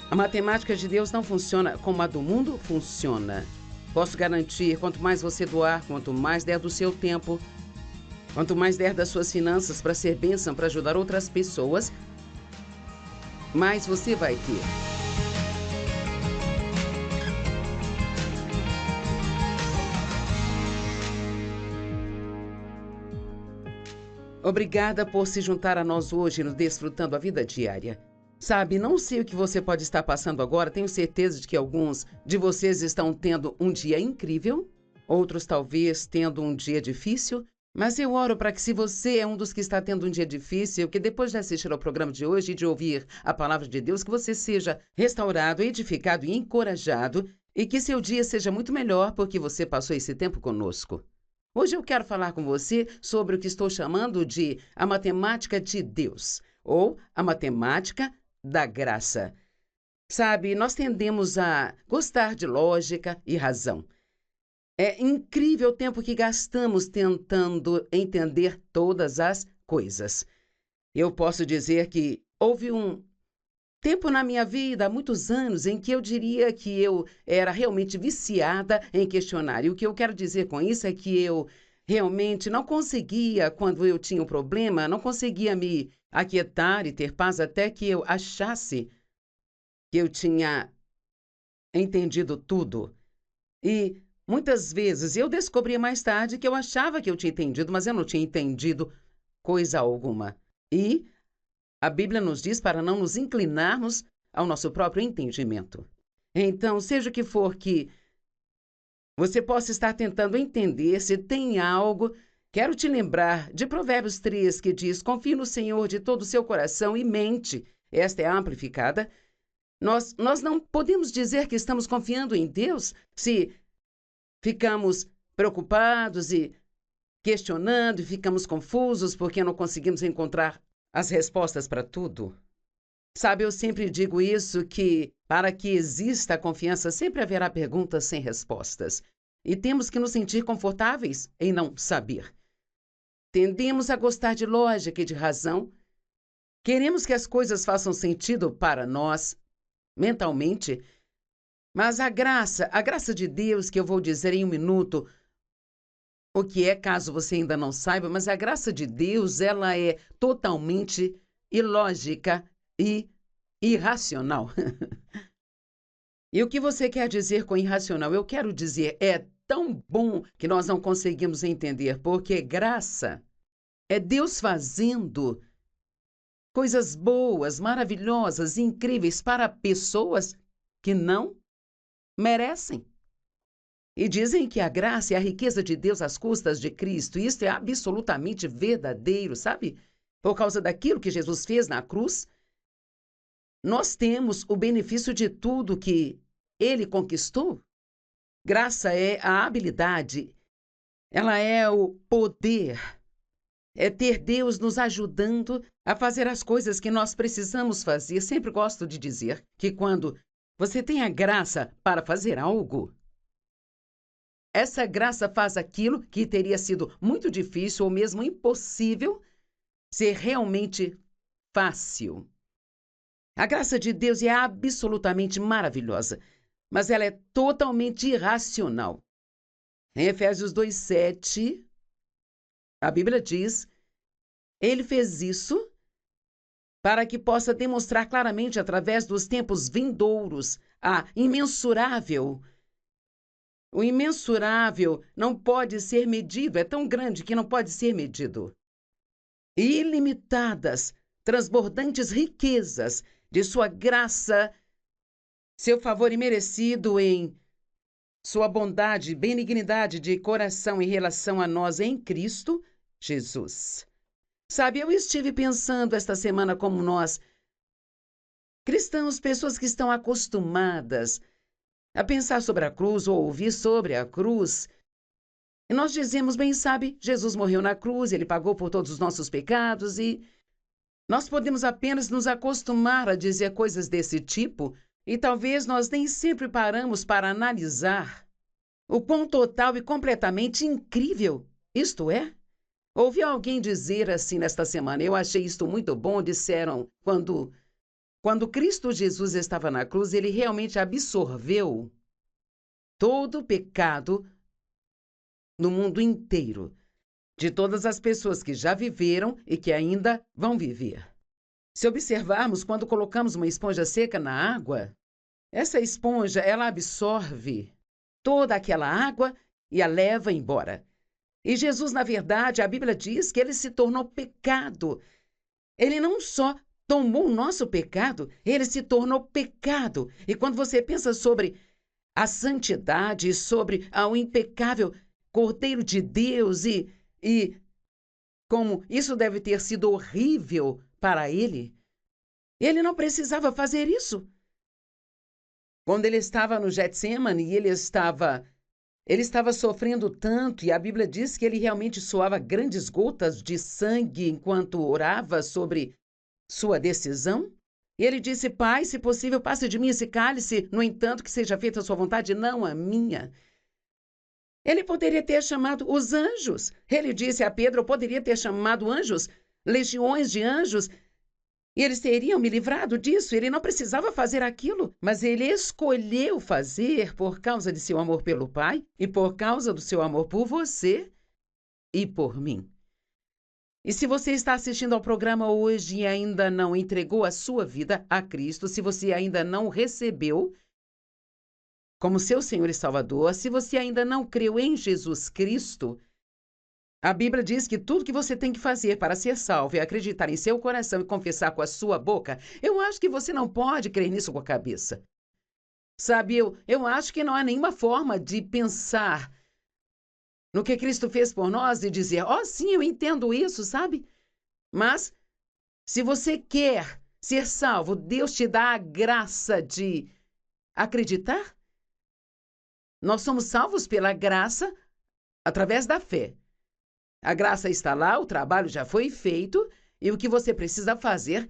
A matemática de Deus não funciona como a do mundo funciona. Posso garantir, quanto mais você doar, quanto mais der do seu tempo, quanto mais der das suas finanças para ser bênção, para ajudar outras pessoas, mais você vai ter. Obrigada por se juntar a nós hoje no Desfrutando a Vida Diária. Sabe, não sei o que você pode estar passando agora, tenho certeza de que alguns de vocês estão tendo um dia incrível, outros talvez tendo um dia difícil, mas eu oro para que, se você é um dos que está tendo um dia difícil, que depois de assistir ao programa de hoje e de ouvir a palavra de Deus, que você seja restaurado, edificado e encorajado, e que seu dia seja muito melhor porque você passou esse tempo conosco. Hoje eu quero falar com você sobre o que estou chamando de a matemática de Deus, ou a matemática da graça. Sabe, nós tendemos a gostar de lógica e razão. É incrível o tempo que gastamos tentando entender todas as coisas. Eu posso dizer que houve um tempo na minha vida, há muitos anos, em que eu diria que eu era realmente viciada em questionar. E o que eu quero dizer com isso é que eu realmente não conseguia, quando eu tinha um problema, não conseguia me aquietar e ter paz até que eu achasse que eu tinha entendido tudo. E muitas vezes eu descobri mais tarde que eu achava que eu tinha entendido, mas eu não tinha entendido coisa alguma. E a Bíblia nos diz para não nos inclinarmos ao nosso próprio entendimento. Então, seja o que for que você possa estar tentando entender, se tem algo, quero te lembrar de Provérbios 3, que diz: confie no Senhor de todo o seu coração e mente. Esta é a amplificada. Nós não podemos dizer que estamos confiando em Deus se ficamos preocupados e questionando e ficamos confusos porque não conseguimos encontrar as respostas para tudo. Sabe, eu sempre digo isso, que para que exista a confiança sempre haverá perguntas sem respostas. E temos que nos sentir confortáveis em não saber. Tendemos a gostar de lógica e de razão. Queremos que as coisas façam sentido para nós, mentalmente. Mas a graça de Deus, que eu vou dizer em um minuto o que é, caso você ainda não saiba, mas a graça de Deus, ela é totalmente ilógica e irracional. E o que você quer dizer com irracional? Eu quero dizer, é tão bom que nós não conseguimos entender, porque graça é Deus fazendo coisas boas, maravilhosas, incríveis para pessoas que não merecem. E dizem que a graça é a riqueza de Deus às custas de Cristo. Isso é absolutamente verdadeiro, sabe? Por causa daquilo que Jesus fez na cruz, nós temos o benefício de tudo que ele conquistou. Graça é a habilidade, ela é o poder, é ter Deus nos ajudando a fazer as coisas que nós precisamos fazer. Sempre gosto de dizer que quando você tem a graça para fazer algo, essa graça faz aquilo que teria sido muito difícil ou mesmo impossível ser realmente fácil. A graça de Deus é absolutamente maravilhosa, mas ela é totalmente irracional. Em Efésios 2:7, a Bíblia diz: ele fez isso para que possa demonstrar claramente, através dos tempos vindouros, o imensurável não pode ser medido, é tão grande que não pode ser medido. Ilimitadas, transbordantes riquezas de sua graça, seu favor imerecido em sua bondade e benignidade de coração em relação a nós em Cristo Jesus. Sabe, eu estive pensando esta semana como nós, cristãos, pessoas que estão acostumadas a pensar sobre a cruz ou ouvir sobre a cruz, e nós dizemos, bem, sabe, Jesus morreu na cruz, ele pagou por todos os nossos pecados e nós podemos apenas nos acostumar a dizer coisas desse tipo e talvez nós nem sempre paramos para analisar o quão total e completamente incrível isto é. Ouvi alguém dizer assim nesta semana, eu achei isto muito bom, disseram, quando Quando Cristo Jesus estava na cruz, ele realmente absorveu todo o pecado no mundo inteiro, de todas as pessoas que já viveram e que ainda vão viver. Se observarmos, quando colocamos uma esponja seca na água, essa esponja, ela absorve toda aquela água e a leva embora. E Jesus, na verdade, a Bíblia diz que ele se tornou pecado. Ele não só tomou o nosso pecado, ele se tornou pecado. E quando você pensa sobre a santidade, sobre o impecável Cordeiro de Deus e como isso deve ter sido horrível para ele, ele não precisava fazer isso. Quando ele estava no Getsemane, ele estava sofrendo tanto, e a Bíblia diz que ele realmente suava grandes gotas de sangue enquanto orava sobre sua decisão. E ele disse: Pai, se possível, passe de mim esse cálice, no entanto, que seja feita a sua vontade, não a minha. Ele poderia ter chamado os anjos. Ele disse a Pedro: eu poderia ter chamado anjos, legiões de anjos, e eles teriam me livrado disso. Ele não precisava fazer aquilo, mas ele escolheu fazer por causa de seu amor pelo Pai e por causa do seu amor por você e por mim. E se você está assistindo ao programa hoje e ainda não entregou a sua vida a Cristo, se você ainda não recebeu como seu Senhor e Salvador, se você ainda não creu em Jesus Cristo, a Bíblia diz que tudo que você tem que fazer para ser salvo é acreditar em seu coração e confessar com a sua boca. Eu acho que você não pode crer nisso com a cabeça. Sabe, eu acho que não há nenhuma forma de pensar no que Cristo fez por nós e dizer: sim, eu entendo isso, sabe? Mas, se você quer ser salvo, Deus te dá a graça de acreditar. Nós somos salvos pela graça através da fé. A graça está lá, o trabalho já foi feito, e o que você precisa fazer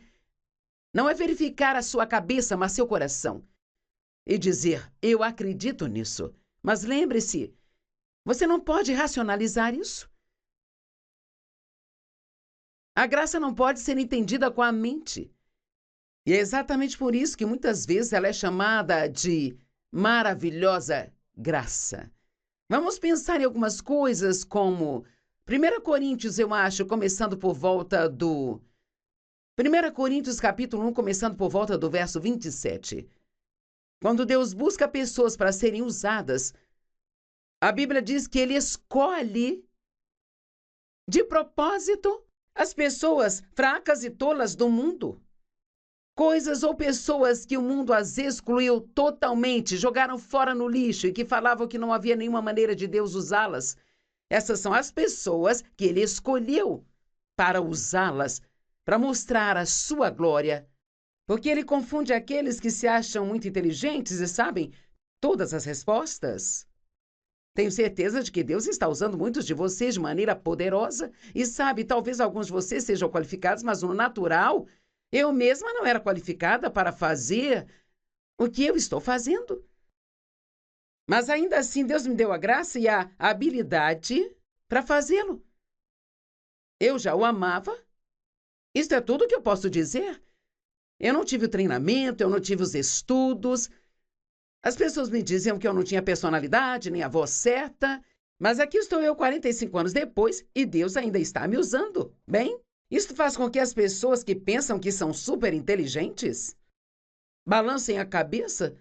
não é verificar a sua cabeça, mas seu coração, e dizer: eu acredito nisso. Mas lembre-se, você não pode racionalizar isso. A graça não pode ser entendida com a mente. E é exatamente por isso que muitas vezes ela é chamada de maravilhosa graça. Vamos pensar em algumas coisas como 1 Coríntios, eu acho, começando por volta do... 1 Coríntios, capítulo 1, começando por volta do verso 27. Quando Deus busca pessoas para serem usadas, a Bíblia diz que ele escolhe de propósito as pessoas fracas e tolas do mundo. Coisas ou pessoas que o mundo as excluiu totalmente, jogaram fora no lixo e que falavam que não havia nenhuma maneira de Deus usá-las. Essas são as pessoas que ele escolheu para usá-las, para mostrar a sua glória. Porque ele confunde aqueles que se acham muito inteligentes e sabem todas as respostas. Tenho certeza de que Deus está usando muitos de vocês de maneira poderosa. E sabe, talvez alguns de vocês sejam qualificados, mas no natural, eu mesma não era qualificada para fazer o que eu estou fazendo. Mas ainda assim, Deus me deu a graça e a habilidade para fazê-lo. Eu já o amava. Isto é tudo o que eu posso dizer. Eu não tive o treinamento, eu não tive os estudos. As pessoas me diziam que eu não tinha personalidade, nem a voz certa. Mas aqui estou eu 45 anos depois e Deus ainda está me usando. Bem, isto faz com que as pessoas que pensam que são super inteligentes balancem a cabeça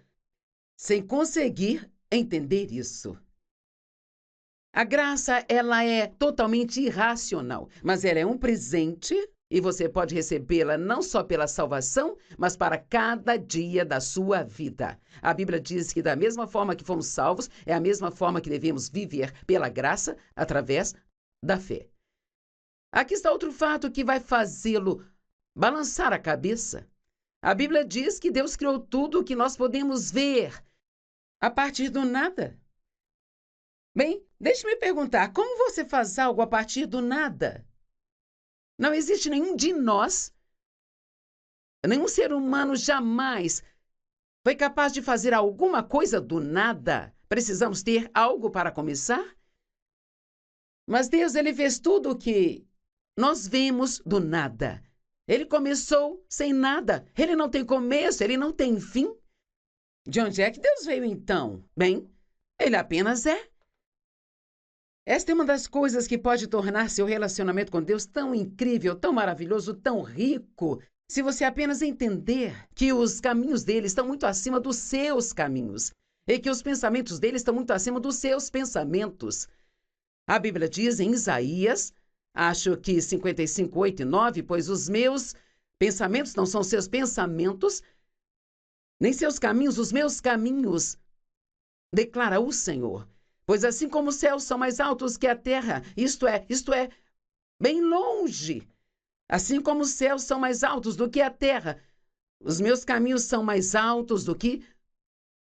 sem conseguir entender isso. A graça, ela é totalmente irracional, mas ela é um presente e você pode recebê-la não só pela salvação, mas para cada dia da sua vida. A Bíblia diz que da mesma forma que fomos salvos, é a mesma forma que devemos viver pela graça através da fé. Aqui está outro fato que vai fazê-lo balançar a cabeça. A Bíblia diz que Deus criou tudo o que nós podemos ver a partir do nada. Bem, deixe-me perguntar, como você faz algo a partir do nada? Não existe nenhum de nós, nenhum ser humano jamais foi capaz de fazer alguma coisa do nada. Precisamos ter algo para começar? Mas Deus, ele fez tudo o que nós vemos do nada. Ele começou sem nada. Ele não tem começo, ele não tem fim. De onde é que Deus veio então? Bem, ele apenas é. Esta é uma das coisas que pode tornar seu relacionamento com Deus tão incrível, tão maravilhoso, tão rico, se você apenas entender que os caminhos dele estão muito acima dos seus caminhos e que os pensamentos dele estão muito acima dos seus pensamentos. A Bíblia diz em Isaías, acho que 55, 8 e 9, pois os meus pensamentos não são seus pensamentos, nem seus caminhos, os meus caminhos, declara o Senhor. Pois assim como os céus são mais altos que a terra, isto é, bem longe. Assim como os céus são mais altos do que a terra, os meus caminhos são mais altos do que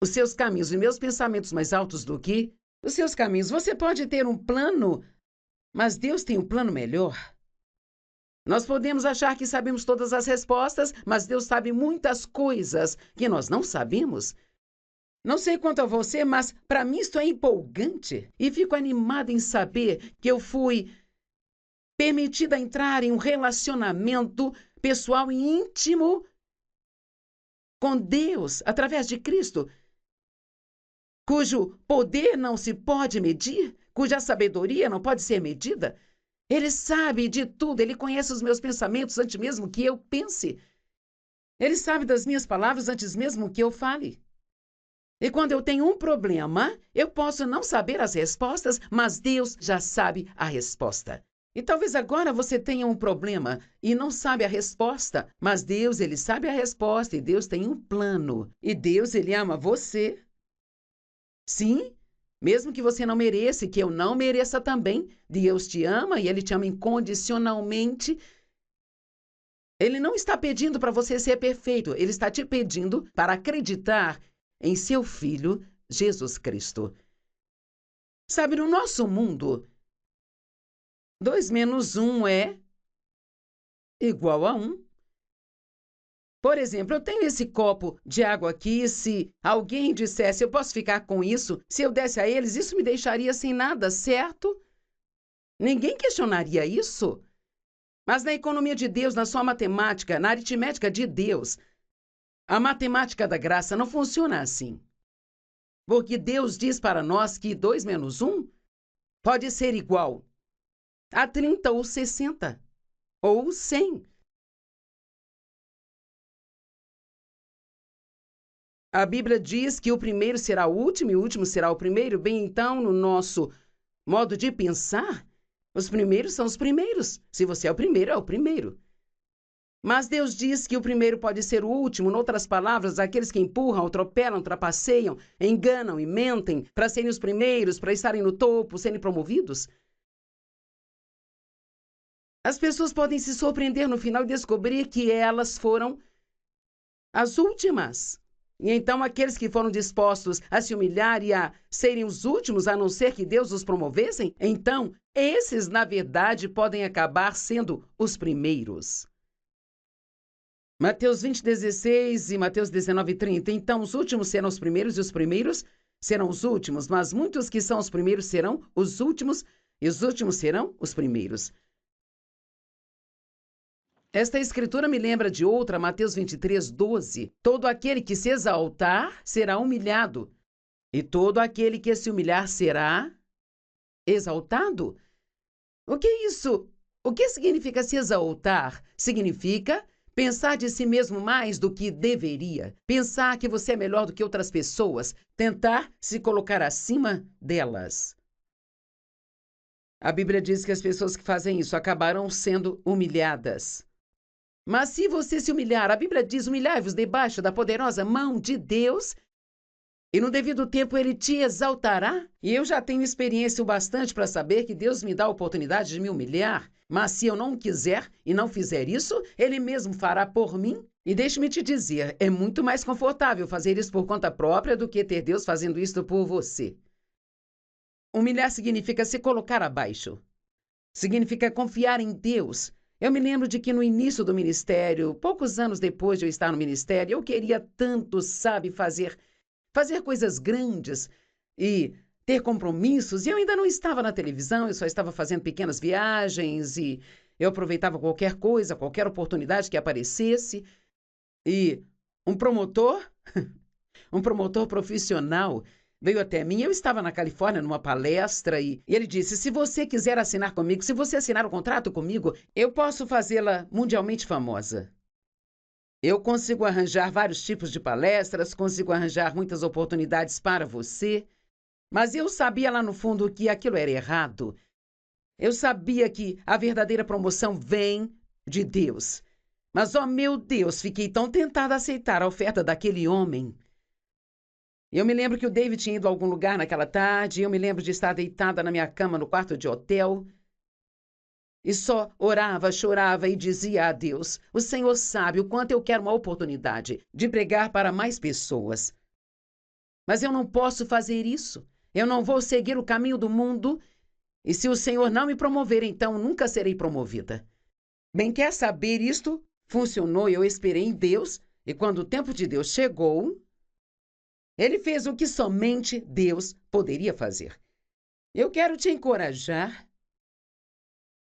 os seus caminhos, e meus pensamentos mais altos do que os seus caminhos. Você pode ter um plano, mas Deus tem um plano melhor. Nós podemos achar que sabemos todas as respostas, mas Deus sabe muitas coisas que nós não sabemos. Não sei quanto a você, mas para mim isto é empolgante e fico animada em saber que eu fui permitida a entrar em um relacionamento pessoal e íntimo com Deus através de Cristo, cujo poder não se pode medir, cuja sabedoria não pode ser medida. Ele sabe de tudo, ele conhece os meus pensamentos antes mesmo que eu pense. Ele sabe das minhas palavras antes mesmo que eu fale. E quando eu tenho um problema, eu posso não saber as respostas, mas Deus já sabe a resposta. E talvez agora você tenha um problema e não sabe a resposta, mas Deus, ele sabe a resposta e Deus tem um plano. E Deus, ele ama você. Sim, mesmo que você não mereça e que eu não mereça também, Deus te ama e ele te ama incondicionalmente. Ele não está pedindo para você ser perfeito, ele está te pedindo para acreditar em seu Filho, Jesus Cristo. Sabe, no nosso mundo, 2 menos 1 é igual a 1. Por exemplo, eu tenho esse copo de água aqui, se alguém dissesse, eu posso ficar com isso, se eu desse a eles, isso me deixaria sem nada, certo? Ninguém questionaria isso. Mas na economia de Deus, na sua matemática, na aritmética de Deus, a matemática da graça não funciona assim. Porque Deus diz para nós que 2 menos 1 pode ser igual a 30 ou 60 ou 100. A Bíblia diz que o primeiro será o último e o último será o primeiro. Bem, então, no nosso modo de pensar, os primeiros são os primeiros. Se você é o primeiro, é o primeiro. Mas Deus diz que o primeiro pode ser o último. Em outras palavras, aqueles que empurram, atropelam, trapaceiam, enganam e mentem para serem os primeiros, para estarem no topo, serem promovidos. As pessoas podem se surpreender no final e descobrir que elas foram as últimas. E então aqueles que foram dispostos a se humilhar e a serem os últimos, a não ser que Deus os promovessem, então esses, na verdade, podem acabar sendo os primeiros. Mateus 20:16 e Mateus 19:30. Então os últimos serão os primeiros e os primeiros serão os últimos, mas muitos que são os primeiros serão os últimos e os últimos serão os primeiros. Esta escritura me lembra de outra, Mateus 23:12. Todo aquele que se exaltar será humilhado, e todo aquele que se humilhar será exaltado. O que é isso? O que significa se exaltar? Significa pensar de si mesmo mais do que deveria, pensar que você é melhor do que outras pessoas, tentar se colocar acima delas. A Bíblia diz que as pessoas que fazem isso acabarão sendo humilhadas. Mas se você se humilhar, a Bíblia diz, humilhai-vos debaixo da poderosa mão de Deus, e no devido tempo ele te exaltará. E eu já tenho experiência o bastante para saber que Deus me dá a oportunidade de me humilhar. Mas se eu não quiser e não fizer isso, ele mesmo fará por mim. E deixe-me te dizer, é muito mais confortável fazer isso por conta própria do que ter Deus fazendo isso por você. Humilhar significa se colocar abaixo. Significa confiar em Deus. Eu me lembro de que no início do ministério, poucos anos depois de eu estar no ministério, eu queria tanto, sabe, fazer coisas grandes e ter compromissos. E eu ainda não estava na televisão, eu só estava fazendo pequenas viagens e Eu aproveitava qualquer coisa, qualquer oportunidade que aparecesse. E um promotor, um promotor profissional, veio até mim. Eu estava na Califórnia numa palestra e ele disse: se você quiser assinar comigo, se você assinar um contrato comigo, eu posso fazê-la mundialmente famosa. Eu consigo arranjar vários tipos de palestras, consigo arranjar muitas oportunidades para você, mas eu sabia lá no fundo que aquilo era errado. Eu sabia que a verdadeira promoção vem de Deus. Mas, ó meu Deus, fiquei tão tentada a aceitar a oferta daquele homem. Eu me lembro que o David tinha ido a algum lugar naquela tarde, eu me lembro de estar deitada na minha cama no quarto de hotel e só orava, chorava e dizia a Deus: o Senhor sabe o quanto eu quero uma oportunidade de pregar para mais pessoas. Mas eu não posso fazer isso. Eu não vou seguir o caminho do mundo e se o Senhor não me promover, então nunca serei promovida. Bem, quer saber, isto funcionou, eu esperei em Deus e quando o tempo de Deus chegou, Ele fez o que somente Deus poderia fazer. Eu quero te encorajar.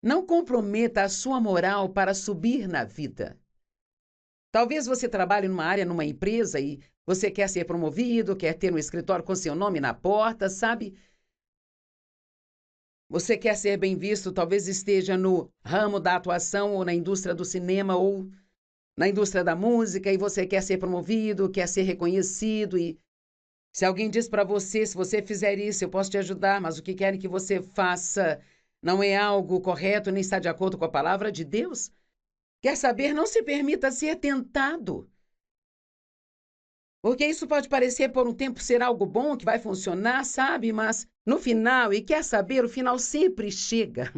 Não comprometa a sua moral para subir na vida. Talvez você trabalhe numa área, numa empresa e você quer ser promovido, quer ter um escritório com seu nome na porta, sabe? Você quer ser bem visto, talvez esteja no ramo da atuação ou na indústria do cinema ou na indústria da música e você quer ser promovido, quer ser reconhecido e se alguém diz para você, se você fizer isso, eu posso te ajudar, mas o que querem que você faça não é algo correto nem está de acordo com a palavra de Deus? Quer saber? Não se permita ser tentado. Porque isso pode parecer por um tempo ser algo bom, que vai funcionar, sabe? Mas no final, e quer saber, o final sempre chega.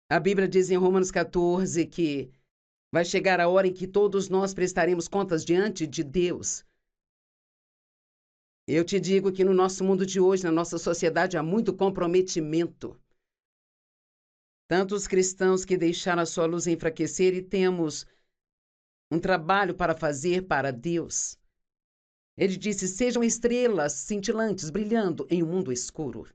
A Bíblia diz em Romanos 14 que vai chegar a hora em que todos nós prestaremos contas diante de Deus. Eu te digo que no nosso mundo de hoje, na nossa sociedade, há muito comprometimento. Tantos cristãos que deixaram a sua luz enfraquecer e temos um trabalho para fazer para Deus. Ele disse: sejam estrelas cintilantes, brilhando em um mundo escuro.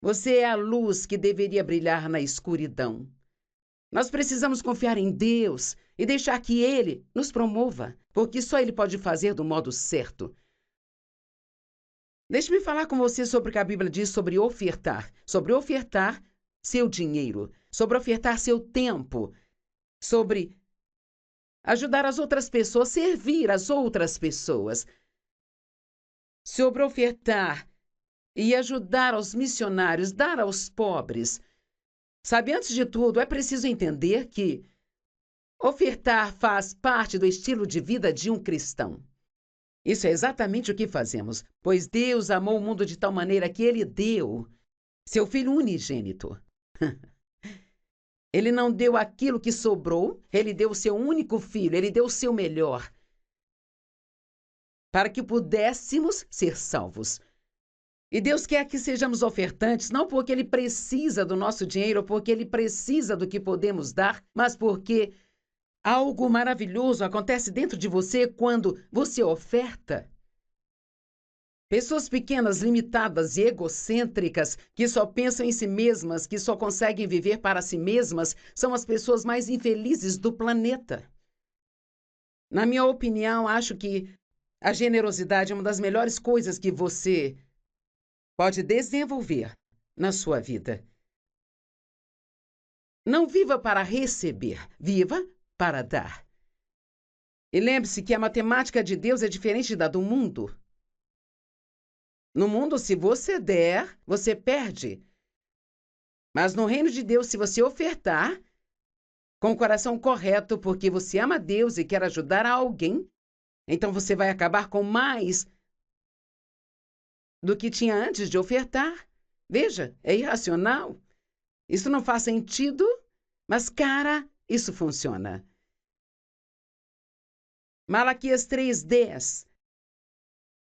Você é a luz que deveria brilhar na escuridão. Nós precisamos confiar em Deus e deixar que Ele nos promova, porque só Ele pode fazer do modo certo. Deixe-me falar com você sobre o que a Bíblia diz sobre ofertar seu dinheiro, sobre ofertar seu tempo, sobre ajudar as outras pessoas, servir as outras pessoas, sobre ofertar e ajudar aos missionários, dar aos pobres. Sabe, antes de tudo, é preciso entender que ofertar faz parte do estilo de vida de um cristão. Isso é exatamente o que fazemos, pois Deus amou o mundo de tal maneira que Ele deu seu Filho unigênito. Ele não deu aquilo que sobrou, Ele deu o seu único filho, Ele deu o seu melhor, para que pudéssemos ser salvos. E Deus quer que sejamos ofertantes, não porque Ele precisa do nosso dinheiro, ou porque Ele precisa do que podemos dar, mas porque algo maravilhoso acontece dentro de você quando você oferta. Pessoas pequenas, limitadas e egocêntricas, que só pensam em si mesmas, que só conseguem viver para si mesmas, são as pessoas mais infelizes do planeta. Na minha opinião, acho que a generosidade é uma das melhores coisas que você pode desenvolver na sua vida. Não viva para receber, viva para dar. E lembre-se que a matemática de Deus é diferente da do mundo. No mundo, se você der, você perde. Mas no reino de Deus, se você ofertar com o coração correto, porque você ama Deus e quer ajudar a alguém, então você vai acabar com mais do que tinha antes de ofertar. Veja, é irracional. Isso não faz sentido, mas, cara, isso funciona. Malaquias 3:10.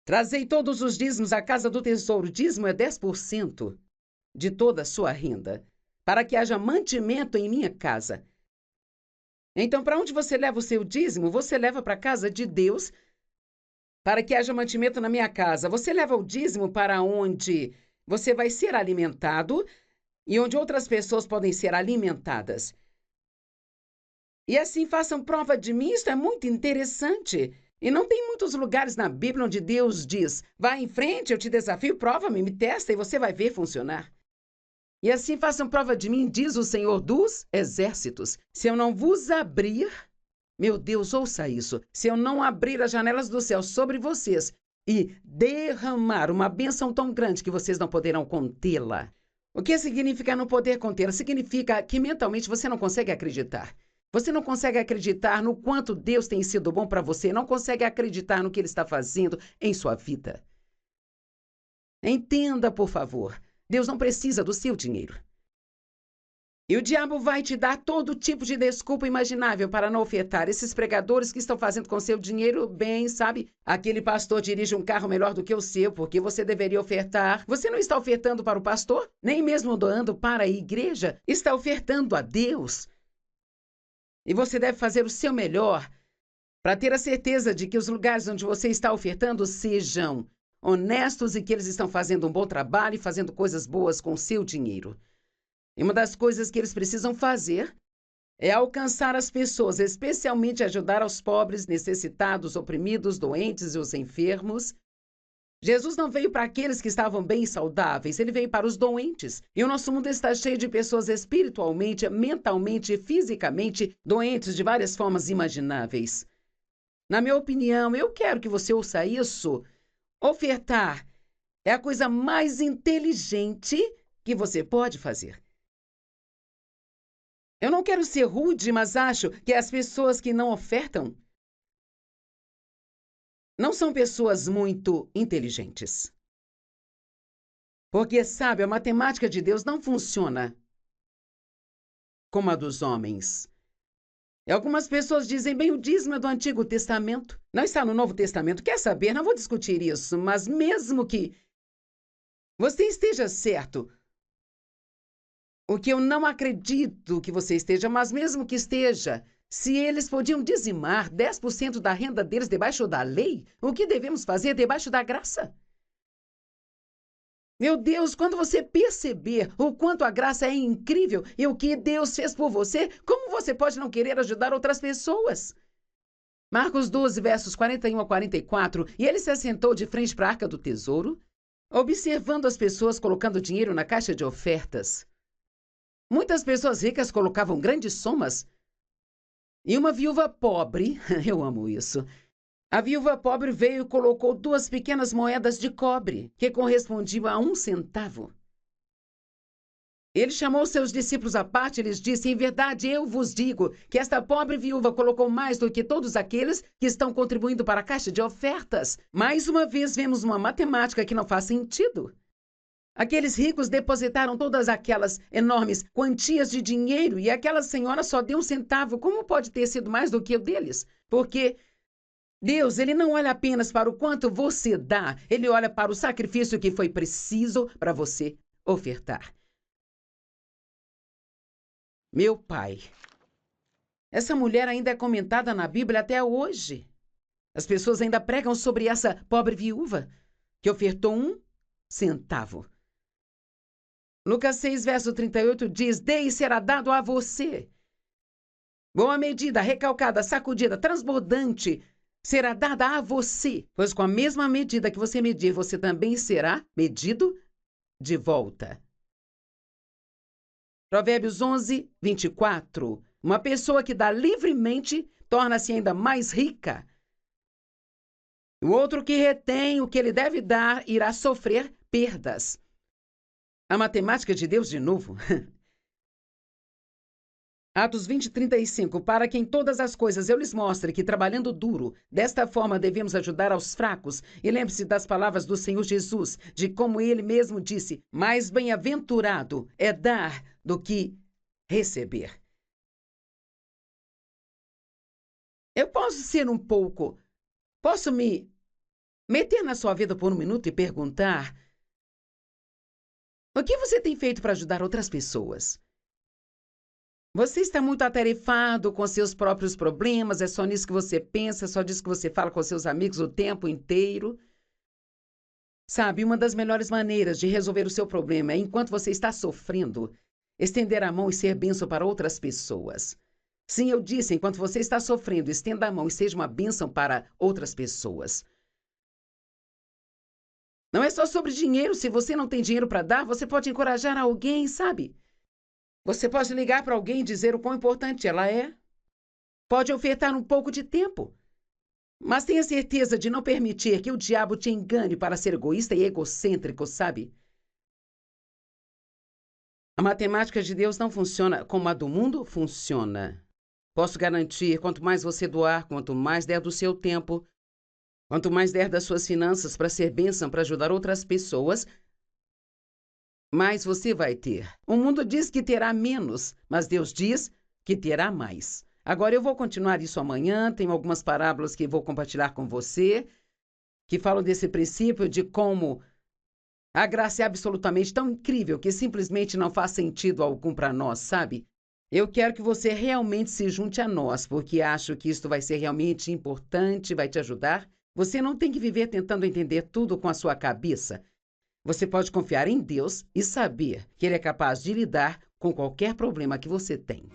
Trazei todos os dízimos à casa do tesouro. Dízimo é 10% de toda a sua renda, para que haja mantimento em minha casa. Então, para onde você leva o seu dízimo? Você leva para a casa de Deus, para que haja mantimento na minha casa. Você leva o dízimo para onde você vai ser alimentado, e onde outras pessoas podem ser alimentadas. E assim façam prova de mim, isso é muito interessante. E não tem muitos lugares na Bíblia onde Deus diz: vá em frente, eu te desafio, prova-me, me testa e você vai ver funcionar. E assim façam prova de mim, diz o Senhor dos Exércitos. Se eu não vos abrir, meu Deus, ouça isso, se eu não abrir as janelas do céu sobre vocês e derramar uma bênção tão grande que vocês não poderão contê-la. O que significa não poder contê-la? Significa que mentalmente você não consegue acreditar. Você não consegue acreditar no quanto Deus tem sido bom para você, não consegue acreditar no que Ele está fazendo em sua vida. Entenda, por favor, Deus não precisa do seu dinheiro. E o diabo vai te dar todo tipo de desculpa imaginável para não ofertar. Esses pregadores que estão fazendo com seu dinheiro, bem, sabe? Aquele pastor dirige um carro melhor do que o seu, porque você deveria ofertar. Você não está ofertando para o pastor, nem mesmo doando para a igreja. Está ofertando a Deus. E você deve fazer o seu melhor para ter a certeza de que os lugares onde você está ofertando sejam honestos e que eles estão fazendo um bom trabalho e fazendo coisas boas com o seu dinheiro. E uma das coisas que eles precisam fazer é alcançar as pessoas, especialmente ajudar aos pobres, necessitados, oprimidos, doentes e os enfermos. Jesus não veio para aqueles que estavam bem e saudáveis, ele veio para os doentes. E o nosso mundo está cheio de pessoas espiritualmente, mentalmente e fisicamente doentes de várias formas imagináveis. Na minha opinião, eu quero que você ouça isso. Ofertar é a coisa mais inteligente que você pode fazer. Eu não quero ser rude, mas acho que as pessoas que não ofertam não são pessoas muito inteligentes. Porque, sabe, a matemática de Deus não funciona como a dos homens. E algumas pessoas dizem, bem, o dízimo é do Antigo Testamento. Não está no Novo Testamento. Quer saber? Não vou discutir isso, mas mesmo que você esteja certo, o que eu não acredito que você esteja, mas mesmo que esteja, se eles podiam dizimar 10% da renda deles debaixo da lei, o que devemos fazer debaixo da graça? Meu Deus, quando você perceber o quanto a graça é incrível e o que Deus fez por você, como você pode não querer ajudar outras pessoas? Marcos 12, versos 41 a 44, e ele se assentou de frente para a arca do tesouro, observando as pessoas colocando dinheiro na caixa de ofertas. Muitas pessoas ricas colocavam grandes somas. E uma viúva pobre, eu amo isso, a viúva pobre veio e colocou 2 pequenas moedas de cobre, que correspondiam a 1 centavo. Ele chamou seus discípulos à parte e lhes disse, em verdade eu vos digo que esta pobre viúva colocou mais do que todos aqueles que estão contribuindo para a caixa de ofertas. Mais uma vez vemos uma matemática que não faz sentido. Aqueles ricos depositaram todas aquelas enormes quantias de dinheiro e aquela senhora só deu 1 centavo. Como pode ter sido mais do que o deles? Porque Deus, ele não olha apenas para o quanto você dá, ele olha para o sacrifício que foi preciso para você ofertar. Meu pai, essa mulher ainda é comentada na Bíblia até hoje. As pessoas ainda pregam sobre essa pobre viúva que ofertou 1 centavo. Lucas 6, verso 38 diz, dê e será dado a você. Boa medida, recalcada, sacudida, transbordante, será dada a você. Pois com a mesma medida que você medir, você também será medido de volta. Provérbios 11, 24. Uma pessoa que dá livremente torna-se ainda mais rica. O outro que retém o que ele deve dar irá sofrer perdas. A matemática de Deus de novo. Atos 20, 35. Para que em todas as coisas eu lhes mostre que trabalhando duro, desta forma devemos ajudar aos fracos. E lembre-se das palavras do Senhor Jesus, de como ele mesmo disse, mais bem-aventurado é dar do que receber. Eu posso ser posso me meter na sua vida por 1 minuto e perguntar, o que você tem feito para ajudar outras pessoas? Você está muito atarefado com seus próprios problemas, é só nisso que você pensa, só disso que você fala com seus amigos o tempo inteiro. Sabe, uma das melhores maneiras de resolver o seu problema é, enquanto você está sofrendo, estender a mão e ser bênção para outras pessoas. Sim, eu disse, enquanto você está sofrendo, estenda a mão e seja uma bênção para outras pessoas. Não é só sobre dinheiro. Se você não tem dinheiro para dar, você pode encorajar alguém, sabe? Você pode ligar para alguém e dizer o quão importante ela é. Pode ofertar um pouco de tempo. Mas tenha certeza de não permitir que o diabo te engane para ser egoísta e egocêntrico, sabe? A matemática de Deus não funciona como a do mundo funciona. Posso garantir, quanto mais você doar, quanto mais der do seu tempo, quanto mais der das suas finanças para ser bênção, para ajudar outras pessoas, mais você vai ter. O mundo diz que terá menos, mas Deus diz que terá mais. Agora eu vou continuar isso amanhã, tenho algumas parábolas que vou compartilhar com você, que falam desse princípio de como a graça é absolutamente tão incrível que simplesmente não faz sentido algum para nós, sabe? Eu quero que você realmente se junte a nós, porque acho que isto vai ser realmente importante, vai te ajudar. Você não tem que viver tentando entender tudo com a sua cabeça. Você pode confiar em Deus e saber que Ele é capaz de lidar com qualquer problema que você tem.